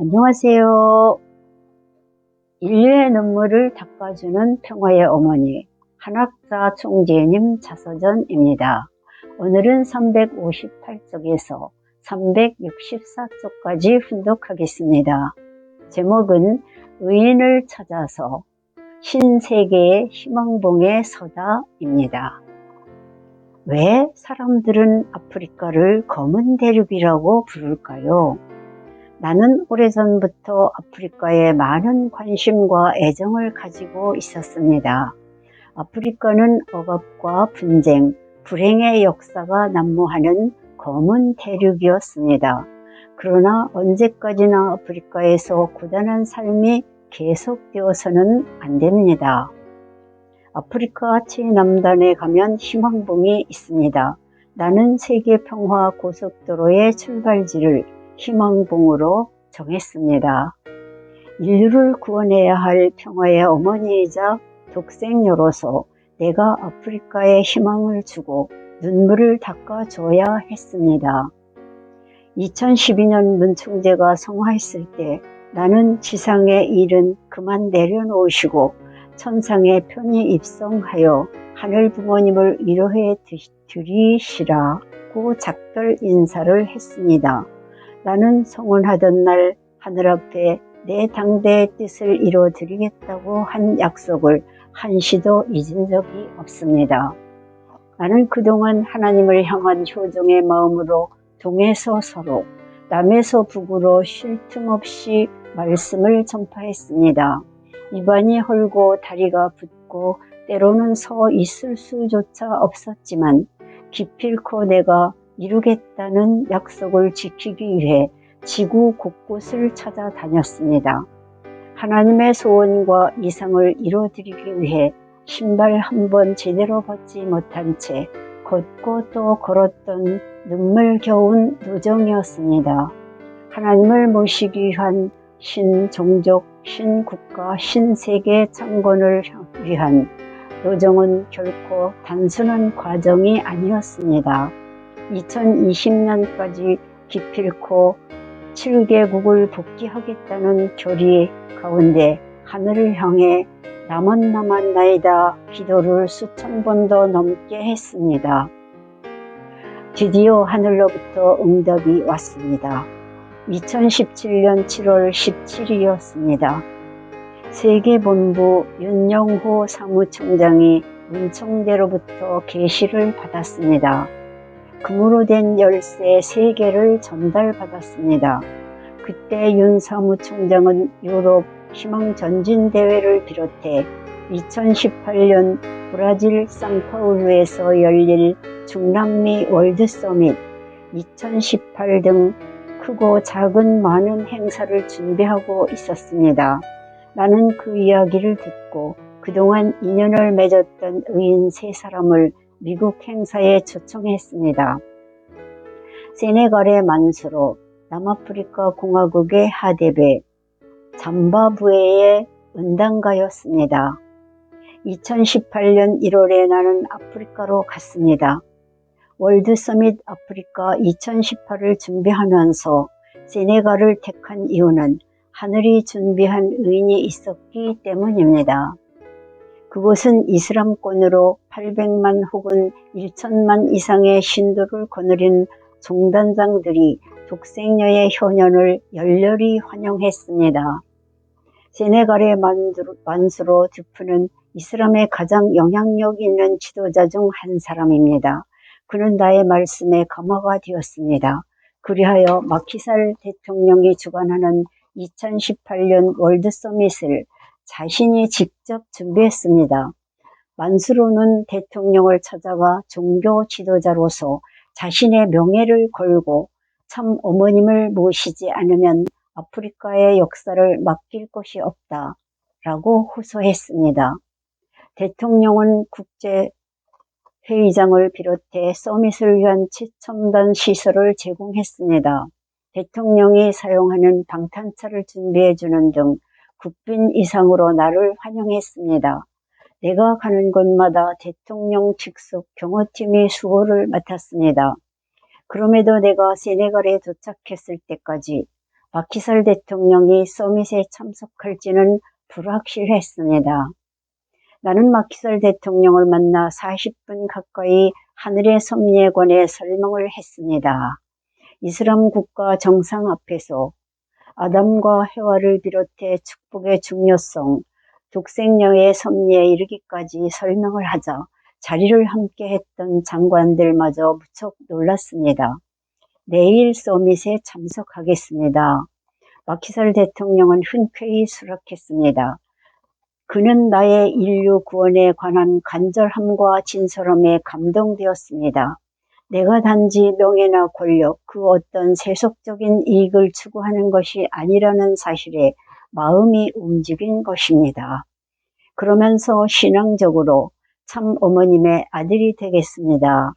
안녕하세요. 인류의 눈물을 닦아주는 평화의 어머니, 한학자 총재님 자서전입니다. 오늘은 358쪽에서 364쪽까지 훈독하겠습니다. 제목은 의인을 찾아서 신세계의 희망봉에 서다입니다. 왜 사람들은 아프리카를 검은 대륙이라고 부를까요? 나는 오래전부터 아프리카에 많은 관심과 애정을 가지고 있었습니다. 아프리카는 억압과 분쟁, 불행의 역사가 난무하는 검은 대륙이었습니다. 그러나 언제까지나 아프리카에서 고단한 삶이 계속되어서는 안 됩니다. 아프리카 최남단에 가면 희망봉이 있습니다. 나는 세계평화 고속도로의 출발지를 희망봉으로 정했습니다. 인류를 구원해야 할 평화의 어머니이자 독생녀로서 내가 아프리카에 희망을 주고 눈물을 닦아줘야 했습니다. 2012년 문 총재가 성화했을 때 나는 지상의 일은 그만 내려놓으시고 천상에 편히 입성하여 하늘 부모님을 위로해 드리시라고 작별 인사를 했습니다. 나는 성원하던 날 하늘 앞에 내 당대의 뜻을 이루어드리겠다고 한 약속을 한시도 잊은 적이 없습니다. 나는 그동안 하나님을 향한 효종의 마음으로 동에서 서로, 남에서 북으로 쉴 틈 없이 말씀을 전파했습니다. 입안이 헐고 다리가 붓고 때로는 서 있을 수조차 없었지만 기필코 내가 이루겠다는 약속을 지키기 위해 지구 곳곳을 찾아다녔습니다. 하나님의 소원과 이상을 이루어드리기 위해 신발 한 번 제대로 벗지 못한 채 걷고 또 걸었던 눈물겨운 노정이었습니다. 하나님을 모시기 위한 신종족, 신국가, 신세계 창건을 위한 노정은 결코 단순한 과정이 아니었습니다. 2020년까지 기필코 7개국을 복귀하겠다는 결의 가운데 하늘을 향해 나만 나이다 기도를 수천 번도 넘게 했습니다. 드디어 하늘로부터 응답이 왔습니다. 2017년 7월 17일이었습니다. 세계본부 윤영호 사무총장이 문총대로부터 계시를 받았습니다. 금으로 된 열쇠 3개를 전달받았습니다. 그때 윤 사무총장은 유럽 희망전진대회를 비롯해 2018년 브라질 상파울루에서 열릴 중남미 월드서밋 2018 등 크고 작은 많은 행사를 준비하고 있었습니다. 나는 그 이야기를 듣고 그동안 인연을 맺었던 의인 3사람을 미국 행사에 초청했습니다. 세네갈의 만수로, 남아프리카 공화국의 하데베, 잠바부에의 은당가였습니다. 2018년 1월에 나는 아프리카로 갔습니다. 월드서밋 아프리카 2018을 준비하면서 세네갈을 택한 이유는 하늘이 준비한 의인이 있었기 때문입니다. 그곳은 이슬람권으로 800만 혹은 1천만 이상의 신도를 거느린 종단장들이 독생녀의 효년을 열렬히 환영했습니다. 세네갈의 만수로 두프는 이슬람의 가장 영향력 있는 지도자 중 한 사람입니다. 그는 나의 말씀에 감화가 되었습니다. 그리하여 마키살 대통령이 주관하는 2018년 월드서밋을 자신이 직접 준비했습니다. 만수로는 대통령을 찾아가 종교 지도자로서 자신의 명예를 걸고 참 어머님을 모시지 않으면 아프리카의 역사를 맡길 곳이 없다라고 호소했습니다. 대통령은 국제회의장을 비롯해 서밋을 위한 최첨단 시설을 제공했습니다. 대통령이 사용하는 방탄차를 준비해주는 등 국빈 이상으로 나를 환영했습니다. 내가 가는 곳마다 대통령 직속 경호팀이 수호를 맡았습니다. 그럼에도 내가 세네갈에 도착했을 때까지 마키살 대통령이 서밋에 참석할지는 불확실했습니다. 나는 마키살 대통령을 만나 40분 가까이 하늘의 섭리에 관해 설명을 했습니다. 이슬람 국가 정상 앞에서 아담과 해와를 비롯해 축복의 중요성, 독생녀의 섭리에 이르기까지 설명을 하자 자리를 함께 했던 장관들마저 무척 놀랐습니다. 내일 서밋에 참석하겠습니다. 마키살 대통령은 흔쾌히 수락했습니다. 그는 나의 인류 구원에 관한 간절함과 진솔함에 감동되었습니다. 내가 단지 명예나 권력, 그 어떤 세속적인 이익을 추구하는 것이 아니라는 사실에 마음이 움직인 것입니다. 그러면서 신앙적으로 참 어머님의 아들이 되겠습니다.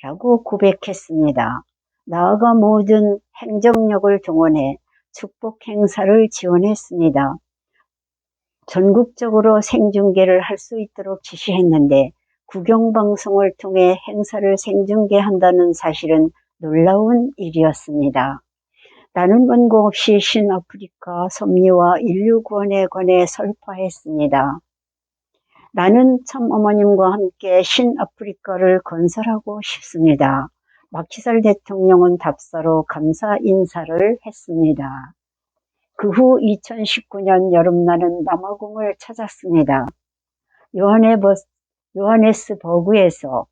라고 고백했습니다. 나아가 모든 행정력을 동원해 축복 행사를 지원했습니다. 전국적으로 생중계를 할 수 있도록 지시했는데 국영방송을 통해 행사를 생중계한다는 사실은 놀라운 일이었습니다. 나는 원고 없이 신아프리카 섭리와 인류 구원에 관해 설파했습니다. 나는 참 어머님과 함께 신아프리카를 건설하고 싶습니다. 마키살 대통령은 답사로 감사 인사를 했습니다. 그 후 2019년 여름 나는 남아공을 찾았습니다. 요하네스버그에서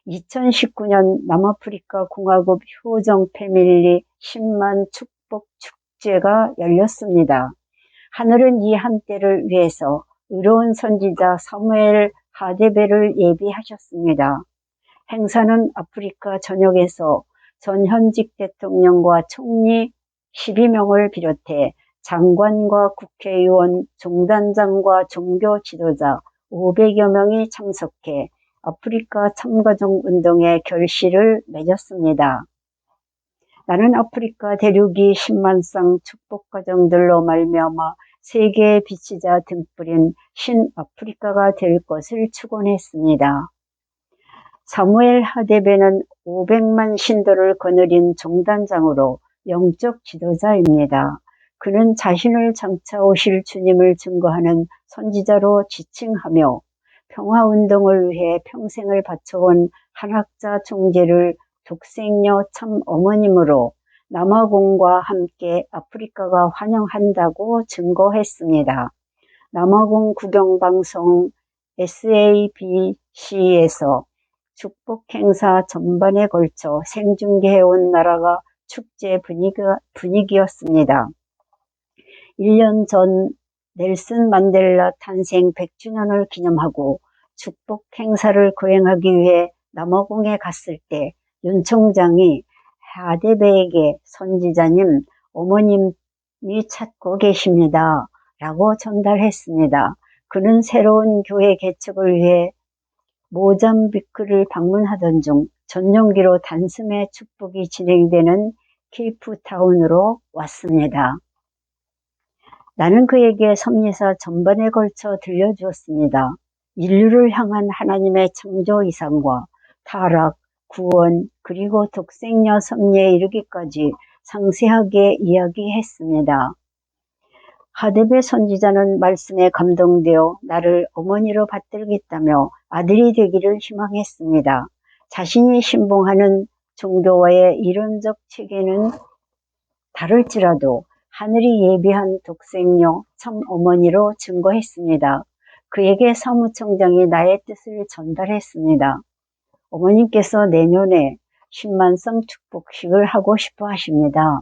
2019년 남아프리카 공화국 효정 패밀리 10만 축복 축제가 열렸습니다. 하늘은 이 한때를 위해서 의로운 선지자 사무엘 하데베를 예비하셨습니다. 행사는 아프리카 전역에서 전 현직 대통령과 총리 12명을 비롯해 장관과 국회의원, 종단장과 종교 지도자 500여 명이 참석해 아프리카 참가종 운동의 결실을 맺었습니다. 나는 아프리카 대륙이 10만 쌍 축복 가정들로 말미암아 세계에 비치자 등불인 신아프리카가 될 것을 축원했습니다. 사무엘 하데베는 500만 신도를 거느린 종단장으로 영적 지도자입니다. 그는 자신을 장차 오실 주님을 증거하는 선지자로 지칭하며 평화운동을 위해 평생을 바쳐온 한학자 총재를 독생녀 참 어머님으로 남아공과 함께 아프리카가 환영한다고 증거했습니다. 남아공 국영방송 SABC에서 축복 행사 전반에 걸쳐 생중계해온 나라가 축제 분위기였습니다. 1년 전 넬슨 만델라 탄생 100주년을 기념하고 축복 행사를 거행하기 위해 남아공에 갔을 때 윤 총장이 하데베에게 선지자님, 어머님이 찾고 계십니다. 라고 전달했습니다. 그는 새로운 교회 개척을 위해 모잠비크를 방문하던 중 전용기로 단숨에 축복이 진행되는 케이프타운으로 왔습니다. 나는 그에게 섭리사 전반에 걸쳐 들려주었습니다. 인류를 향한 하나님의 창조 이상과 타락, 구원, 그리고 독생녀 섭리에 이르기까지 상세하게 이야기했습니다. 하데베 선지자는 말씀에 감동되어 나를 어머니로 받들겠다며 아들이 되기를 희망했습니다. 자신이 신봉하는 종교와의 이론적 체계는 다를지라도 하늘이 예비한 독생녀 참 어머니로 증거했습니다. 그에게 사무총장이 나의 뜻을 전달했습니다. 어머님께서 내년에 10만 성 축복식을 하고 싶어 하십니다.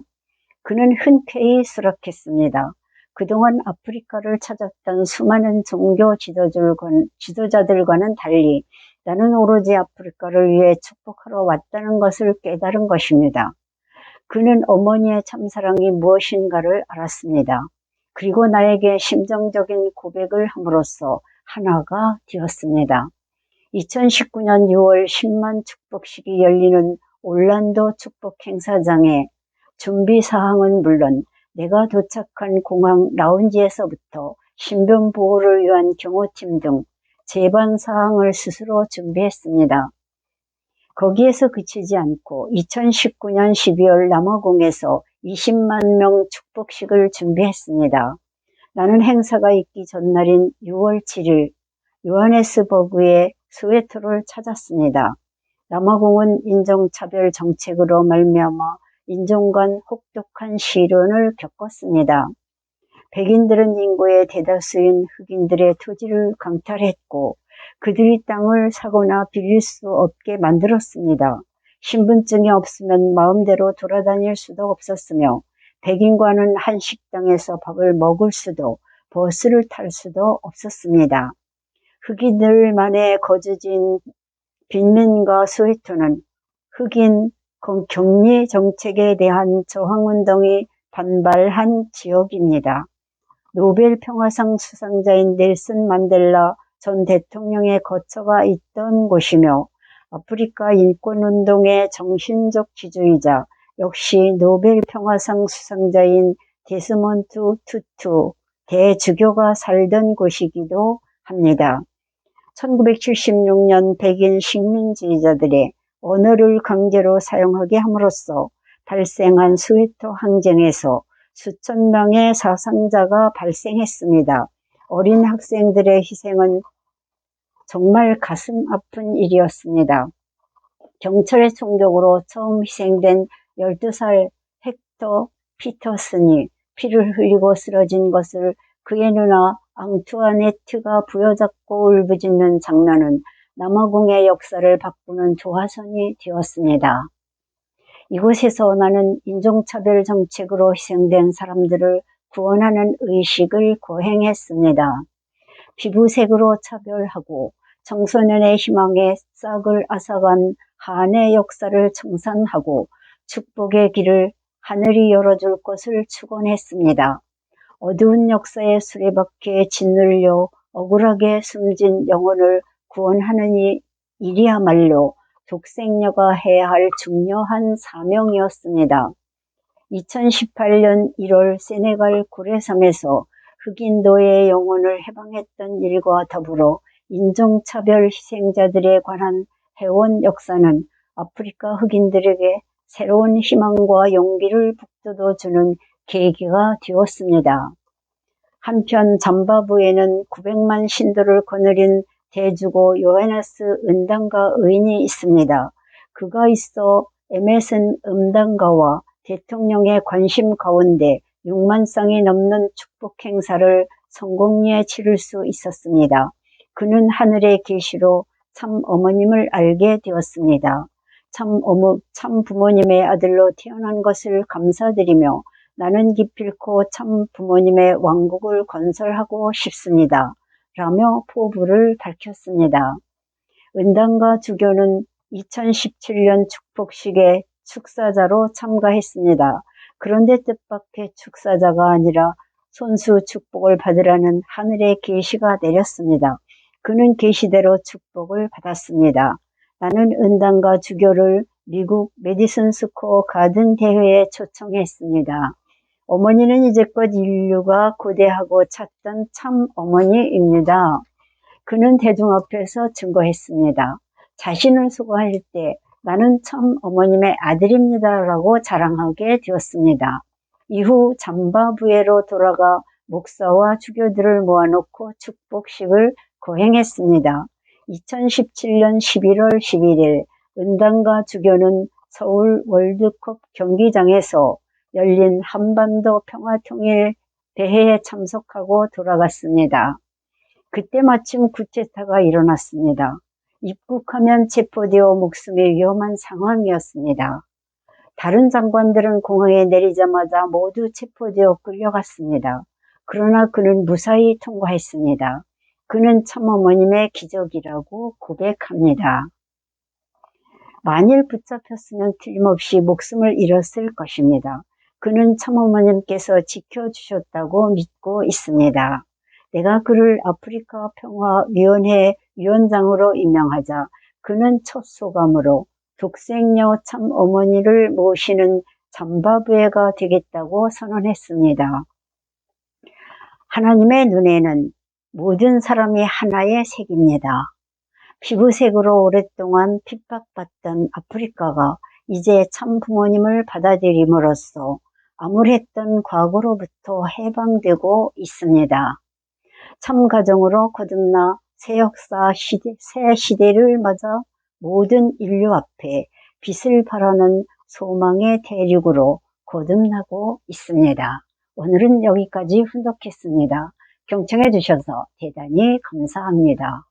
그는 흔쾌히 수락했습니다. 그동안 아프리카를 찾았던 수많은 종교 지도자들과는 달리 나는 오로지 아프리카를 위해 축복하러 왔다는 것을 깨달은 것입니다. 그는 어머니의 참사랑이 무엇인가를 알았습니다. 그리고 나에게 심정적인 고백을 함으로써 하나가 되었습니다. 2019년 6월 10만 축복식이 열리는 올란도 축복 행사장의 준비 사항은 물론 내가 도착한 공항 라운지에서부터 신변 보호를 위한 경호팀 등 제반 사항을 스스로 준비했습니다. 거기에서 그치지 않고 2019년 12월 남아공에서 20만 명 축복식을 준비했습니다. 나는 행사가 있기 전날인 6월 7일 요하네스버그의 스웨토를 찾았습니다. 남아공은 인종차별 정책으로 말미암아 인종 간 혹독한 시련을 겪었습니다. 백인들은 인구의 대다수인 흑인들의 토지를 강탈했고 그들이 땅을 사거나 빌릴 수 없게 만들었습니다. 신분증이 없으면 마음대로 돌아다닐 수도 없었으며 백인과는 한 식당에서 밥을 먹을 수도 버스를 탈 수도 없었습니다. 흑인들만의 거주지인 빈민가 스웨토는 흑인 격리 정책에 대한 저항운동이 반발한 지역입니다. 노벨 평화상 수상자인 넬슨 만델라 전 대통령의 거처가 있던 곳이며 아프리카 인권운동의 정신적 지주이자 역시 노벨 평화상 수상자인 데스몬트 투투 대주교가 살던 곳이기도 합니다. 1976년 백인 식민지자들의 언어를 강제로 사용하게 함으로써 발생한 스웨토 항쟁에서 수천 명의 사상자가 발생했습니다. 어린 학생들의 희생은 정말 가슴 아픈 일이었습니다. 경찰의 총격으로 처음 희생된 12살 헥터 피터슨이 피를 흘리고 쓰러진 것을 그의 누나 앙투아네트가 부여잡고 울부짖는 장면은 남아공의 역사를 바꾸는 도화선이 되었습니다. 이곳에서 나는 인종차별 정책으로 희생된 사람들을 구원하는 의식을 거행했습니다. 피부색으로 차별하고 청소년의 희망에 싹을 앗아간 한의 역사를 청산하고 축복의 길을 하늘이 열어줄 것을 축원했습니다. 어두운 역사의 수레바퀴에 짓눌려 억울하게 숨진 영혼을 구원하는 일이야말로 독생녀가 해야 할 중요한 사명이었습니다. 2018년 1월 세네갈 구레섬에서 흑인 노예의 영혼을 해방했던 일과 더불어 인종차별 희생자들에 관한 해온 역사는 아프리카 흑인들에게 새로운 희망과 용기를 북돋워주는 계기가 되었습니다. 한편 잠바부에는 900만 신도를 거느린 대주고 요하네스 은당가 의인이 있습니다. 그가 있어 에메슨 음당가와 대통령의 관심 가운데 6만 쌍이 넘는 축복 행사를 성공리에 치를 수 있었습니다. 그는 하늘의 계시로 참 어머님을 알게 되었습니다. 참 부모님의 아들로 태어난 것을 감사드리며 나는 기필코 참 부모님의 왕국을 건설하고 싶습니다. 라며 포부를 밝혔습니다. 은당가 주교는 2017년 축복식에 축사자로 참가했습니다. 그런데 뜻밖의 축사자가 아니라 손수 축복을 받으라는 하늘의 계시가 내렸습니다. 그는 계시대로 축복을 받았습니다. 나는 은당가 주교를 미국 메디슨 스퀘어 가든 대회에 초청했습니다. 어머니는 이제껏 인류가 고대하고 찾던 참 어머니입니다. 그는 대중 앞에서 증거했습니다. 자신을 소개할 때 나는 참 어머님의 아들입니다 라고 자랑하게 되었습니다. 이후 잠바부에로 돌아가 목사와 주교들을 모아놓고 축복식을 거행했습니다. 2017년 11월 11일 은당가 주교는 서울 월드컵 경기장에서 열린 한반도 평화통일 대회에 참석하고 돌아갔습니다. 그때 마침 쿠데타가 일어났습니다. 입국하면 체포되어 목숨이 위험한 상황이었습니다. 다른 장관들은 공항에 내리자마자 모두 체포되어 끌려갔습니다. 그러나 그는 무사히 통과했습니다. 그는 참어머님의 기적이라고 고백합니다. 만일 붙잡혔으면 틀림없이 목숨을 잃었을 것입니다. 그는 참어머님께서 지켜주셨다고 믿고 있습니다. 내가 그를 아프리카 평화위원회 위원장으로 임명하자 그는 첫 소감으로 독생녀 참 어머니를 모시는 잠바부에가 되겠다고 선언했습니다. 하나님의 눈에는 모든 사람이 하나의 색입니다. 피부색으로 오랫동안 핍박받던 아프리카가 이제 참 부모님을 받아들임으로써 암울했던 과거로부터 해방되고 있습니다. 참 가정으로 거듭나 새 역사 새 시대를 맞아 모든 인류 앞에 빛을 발하는 소망의 대륙으로 거듭나고 있습니다. 오늘은 여기까지 훈독했습니다. 경청해 주셔서 대단히 감사합니다.